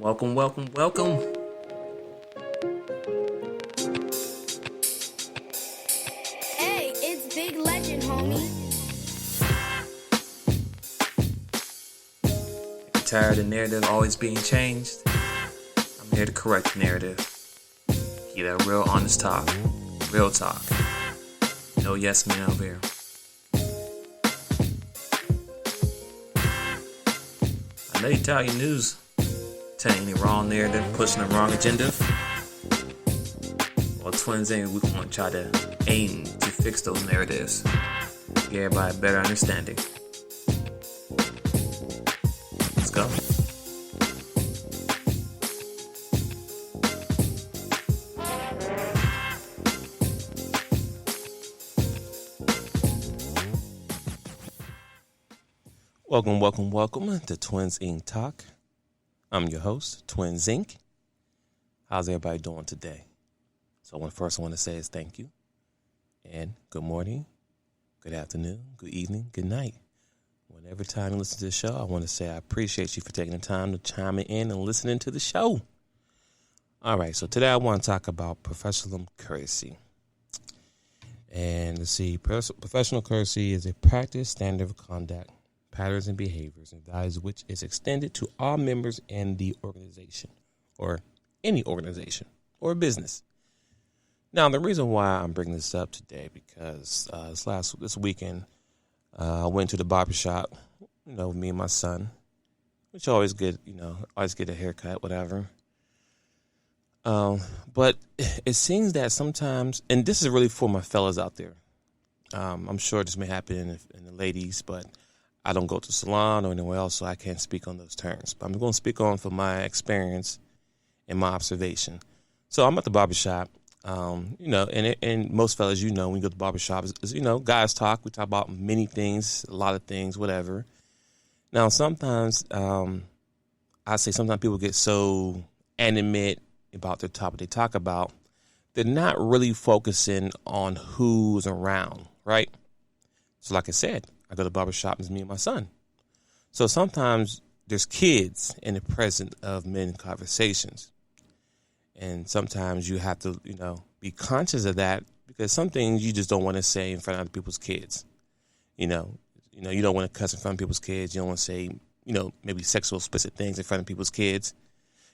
Welcome. Hey, it's Big Legend, homie. If you're tired of the narrative always being changed, I'm here to correct the narrative. Get that real honest talk. Real talk. No yes men over here. I know you're tired of your news telling you the wrong narrative, pushing the wrong agenda. Well, Twinsinc, we're going to try to aim to fix those narratives. Give everybody a better understanding. Let's go. Welcome to Twinsinc Talk. I'm your host, Twinsinc. How's everybody doing today? So first I want to say is thank you. And good morning, good afternoon, good evening, good night. Whenever time you listen to the show, I want to say I appreciate you for taking the time to chime in and listening to the show. All right, so today I want to talk about professional courtesy. And let's see, professional courtesy is a practice, standard of conduct, patterns and behaviors, and values which is extended to all members in the organization or any organization or business. Now, the reason why I'm bringing this up today because this weekend I went to the barbershop, me and my son, which I always get a haircut, whatever. But it seems that sometimes, and this is really for my fellas out there. I'm sure this may happen in the ladies, but I don't go to the salon or anywhere else, so I can't speak on those terms. But I'm going to speak on from my experience and my observation. So I'm at the barbershop, and most fellas, when you go to the barbershop, is guys talk. We talk about many things, a lot of things, whatever. Now, sometimes sometimes people get so animate about the topic they talk about, they're not really focusing on who's around, right? So like I said, I go to the barbershop, it's me and my son. So sometimes there's kids in the presence of men conversations. And sometimes you have to, be conscious of that because some things you just don't want to say in front of other people's kids. You don't want to cuss in front of people's kids. You don't want to say, maybe sexual explicit things in front of people's kids.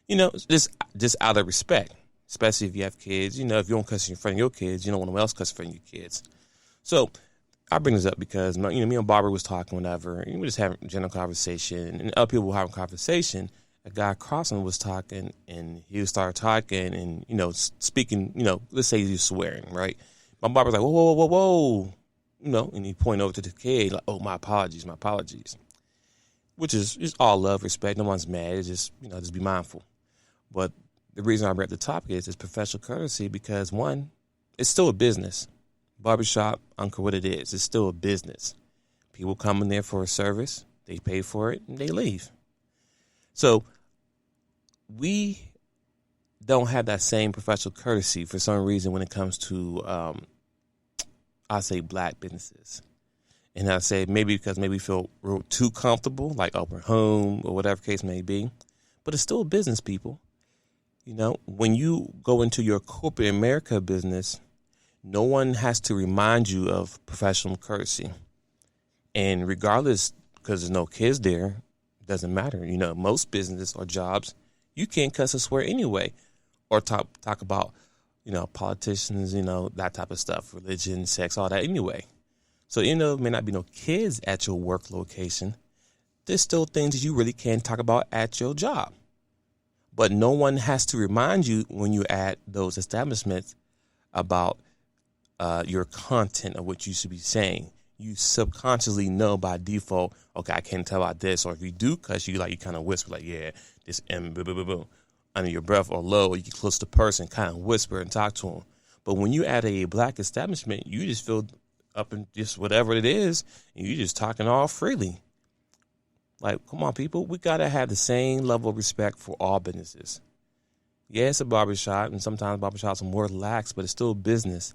Just out of respect, especially if you have kids. If you don't cuss in front of your kids, you don't want no one else cuss in front of your kids. So I bring this up because, me and Barbara was talking whenever, and we just having a general conversation, and other people were having a conversation. A guy crossing was talking, and he started talking and, speaking, let's say he was swearing, right? My Barbara's like, whoa, and he pointed over to the kid, like, oh, my apologies, which is just all love, respect. No one's mad. It's just, just be mindful. But the reason I brought the topic is professional courtesy because, one, it's still a business. Barbershop, uncle, what it is, it's still a business. People come in there for a service, they pay for it, and they leave. So we don't have that same professional courtesy for some reason when it comes to, I say, black businesses. And I say maybe because we feel real too comfortable, like we're home or whatever case may be. But it's still a business, people. When you go into your corporate America business, no one has to remind you of professional courtesy. And regardless, because there's no kids there, doesn't matter. Most businesses or jobs, you can't cuss or swear anyway. Or talk about, politicians, that type of stuff, religion, sex, all that anyway. So, there may not be no kids at your work location. There's still things that you really can't talk about at your job. But no one has to remind you when you're at those establishments about your content of what you should be saying. You subconsciously know by default, okay, I can't tell about this. Or if you do cuss, you kind of whisper like, yeah, this and boo, boo, boo, boo, under your breath or low, or you get close to the person, kind of whisper and talk to them. But when you at a black establishment, you just feel up in just whatever it is, and you just talking all freely. Like, come on, people, we got to have the same level of respect for all businesses. Yeah, it's a barbershop, and sometimes barbershops are more lax, but it's still business.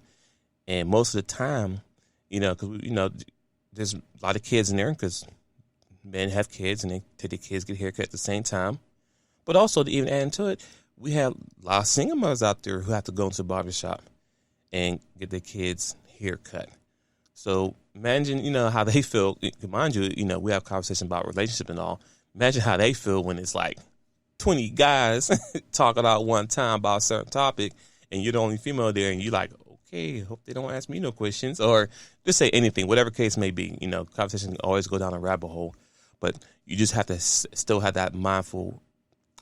And most of the time, because, there's a lot of kids in there because men have kids and they take their kids get a haircut at the same time. But also, to even add into it, we have a lot of single mothers out there who have to go into the barbershop and get their kids' hair cut. So imagine, how they feel. Mind you, we have conversation about relationship and all. Imagine how they feel when it's like 20 guys talking out one time about a certain topic, and you're the only female there, and you're like, okay, hope they don't ask me no questions, or just say anything, whatever case may be. Conversation can always go down a rabbit hole, but you just have to still have that mindful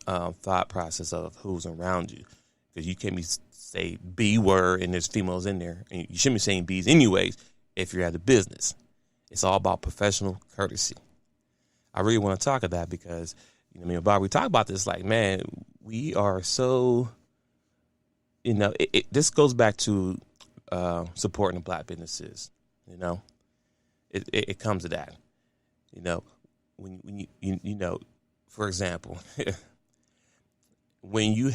thought process of who's around you, because you can't say B word and there's females in there, and you shouldn't be saying B's anyways if you're at a business. It's all about professional courtesy. I really want to talk about that because, Bob, we talk about this like, man, we are so, this goes back to supporting the black businesses. It comes to that. When you for example, when you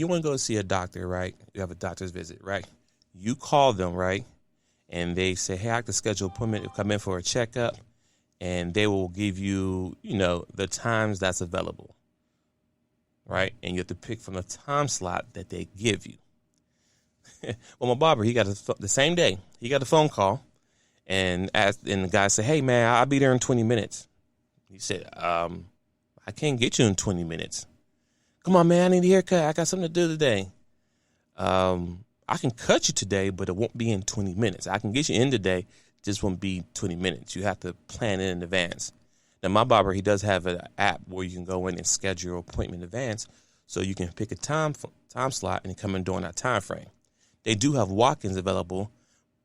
want to go see a doctor, right? You have a doctor's visit, right? You call them, right? And they say, hey, I have to schedule an appointment to come in for a checkup. And they will give you, the times that's available, right? And you have to pick from the time slot that they give you. Well, my barber, he got the same day, he got a phone call, and the guy said, hey, man, I'll be there in 20 minutes. He said, I can't get you in 20 minutes. Come on, man, I need a haircut. I got something to do today. I can cut you today, but it won't be in 20 minutes. I can get you in today. Just won't be 20 minutes. You have to plan it in advance. Now, my barber, he does have an app where you can go in and schedule your appointment in advance, so you can pick a time slot and come in during that time frame. They do have walk-ins available,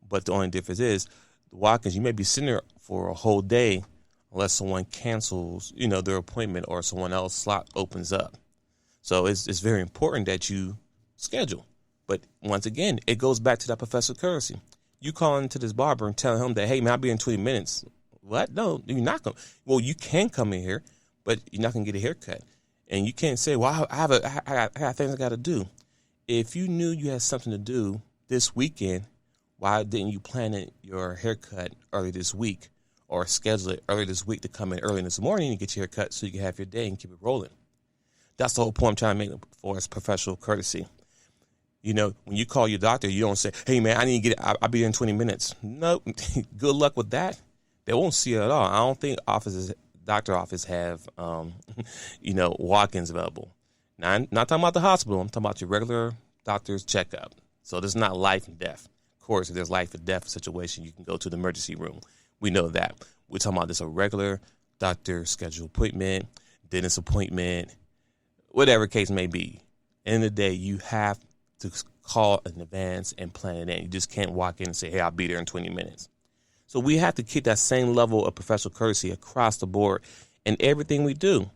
but the only difference is the walk-ins, you may be sitting there for a whole day unless someone cancels, their appointment or someone else's slot opens up. So it's very important that you schedule. But once again, it goes back to that professional courtesy. You call into this barber and tell him that, hey, man, I'll be in 20 minutes. What? No, you're not going to. Well, you can come in here, but you're not going to get a haircut. And you can't say, well, I have things I got to do. If you knew you had something to do this weekend, why didn't you plan your haircut early this week or schedule it early this week to come in early this morning and get your haircut so you can have your day and keep it rolling? That's the whole point I'm trying to make for us professional courtesy. When you call your doctor, you don't say, hey, man, I need to get it. I'll be here in 20 minutes. Nope. Good luck with that. They won't see it at all. I don't think doctor office have, walk-ins available. Now, I'm not talking about the hospital. I'm talking about your regular doctor's checkup. So this is not life and death. Of course, if there's life and death situation, you can go to the emergency room. We know that. We're talking about this a regular doctor schedule appointment, dentist appointment, whatever case may be. End of the day, you have to call in advance and plan it in. You just can't walk in and say, hey, I'll be there in 20 minutes. So we have to keep that same level of professional courtesy across the board in everything we do.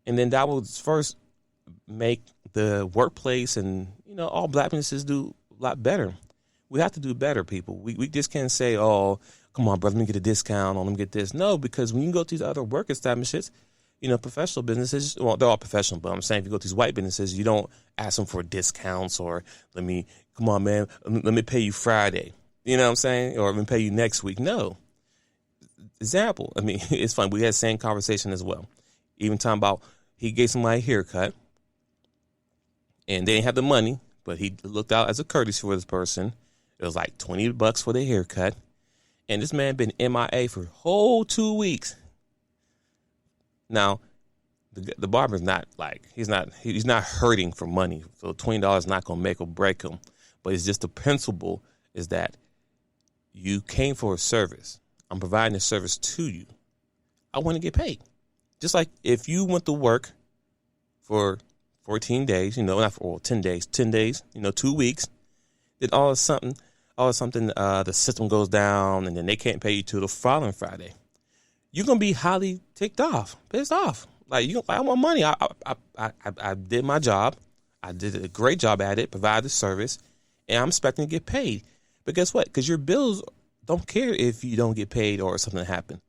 And then that will first make the workplace and, all black businesses do a lot better. We have to do better, people. We just can't say, oh, come on, brother, let me get a discount or let me get this. No, because when you go to these other work establishments, professional businesses, well, they're all professional, but I'm saying if you go to these white businesses, you don't ask them for discounts or come on, man, let me pay you Friday. You know what I'm saying? Or let me pay you next week. No. Example. It's fun. We had the same conversation as well. Even talking about he gave somebody a haircut and they didn't have the money, but he looked out as a courtesy for this person. It was like $20 for the haircut. And this man been MIA for a whole 2 weeks. Now, the barber's not he's not hurting for money. So $20 is not going to make or break him. But it's just the principle is that you came for a service. I'm providing a service to you. I want to get paid. Just like if you went to work for 14 days, not for 10 days, 2 weeks, then all of something, the system goes down and then they can't pay you till the following Friday. You're going to be highly ticked off, pissed off. I want money. I did my job. I did a great job at it, provided the service, and I'm expecting to get paid. But guess what? Because your bills don't care if you don't get paid or something happened.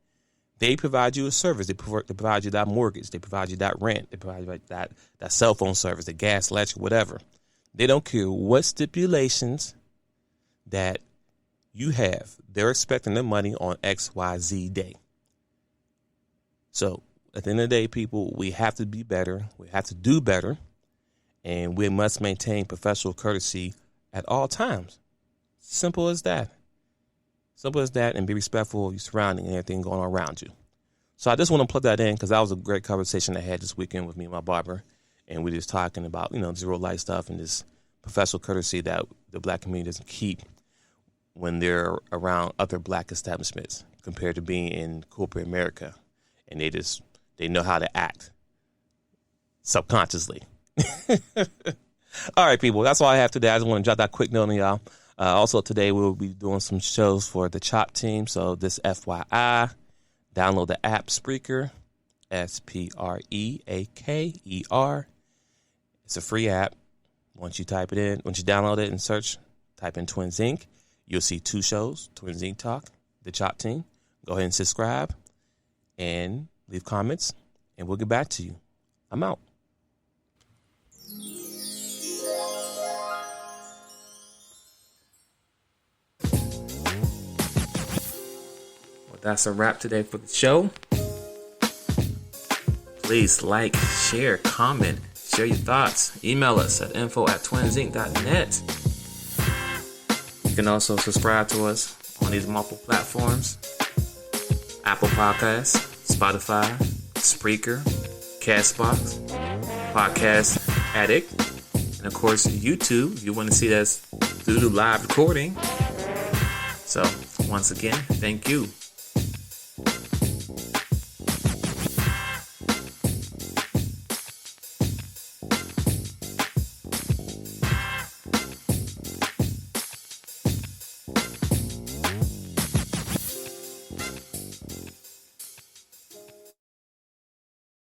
They provide you a service. They provide you that mortgage. They provide you that rent. They provide you that cell phone service, the gas, electric, whatever. They don't care what stipulations that you have. They're expecting their money on XYZ day. So at the end of the day, people, we have to be better. We have to do better. And we must maintain professional courtesy at all times. Simple as that. Simple as that, and be respectful of your surrounding and everything going on around you. So I just want to plug that in because that was a great conversation I had this weekend with me and my barber. And we just talking about, zero light stuff and this professional courtesy that the black community doesn't keep when they're around other black establishments compared to being in corporate America. And they know how to act subconsciously. All right, people, that's all I have today. I just want to drop that quick note on y'all. Also, today we'll be doing some shows for the CHOP team. So this FYI, download the app Spreaker, Spreaker. It's a free app. Once you download it and search, type in Twinsinc, you'll see 2 shows, Twinsinc Talk, the CHOP team. Go ahead and subscribe and leave comments, and we'll get back to you. I'm out. Well, that's a wrap today for the show. Please like, share, comment, share your thoughts. Email us at info@twinsinc.net. You can also subscribe to us on these multiple platforms: Apple Podcasts, Spotify, Spreaker, Castbox, Podcast Addict, and of course YouTube if you want to see us through the live recording. So once again, thank you